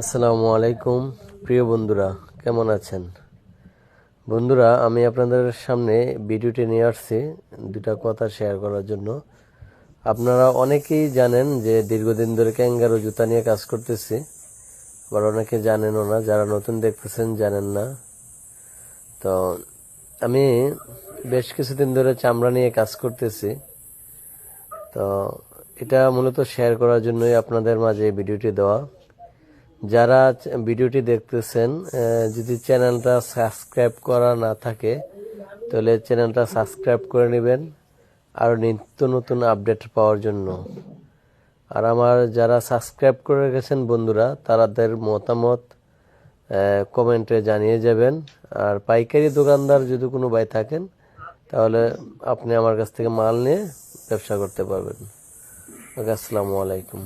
আসসালামু আলাইকুম প্রিয় বন্ধুরা, কেমন আছেন? বন্ধুরা, আমি আপনাদের সামনে ভিডিওটি নিয়ে আসছি দুটা কথা শেয়ার করার জন্য। আপনারা অনেকেই জানেন যে দীর্ঘদিন ধরে ক্যাঙ্গারু জুতা নিয়ে কাজ করতেছি, আবার অনেকে জানেনও না, যারা নতুন দেখতেছেন জানেন না। তো আমি বেশ কিছুদিন ধরে চামড়া নিয়ে কাজ করতেছি। তো এটা মূলত শেয়ার করার জন্যই আপনাদের মাঝে ভিডিওটি দেওয়া। যারা ভিডিওটি দেখতেছেন, যদি চ্যানেলটা সাবস্ক্রাইব করা না থাকে তাহলে চ্যানেলটা সাবস্ক্রাইব করে নেবেন আর নিত্য নতুন আপডেট পাওয়ার জন্য। আর আমার যারা সাবস্ক্রাইব করে গেছেন বন্ধুরা, তাদের মতামত কমেন্টে জানিয়ে যাবেন। আর পাইকারি দোকানদার যদি কোনো ভাই থাকেন তাহলে আপনি আমার কাছ থেকে মাল নিয়ে ব্যবসা করতে পারবেন। আসসালামু আলাইকুম।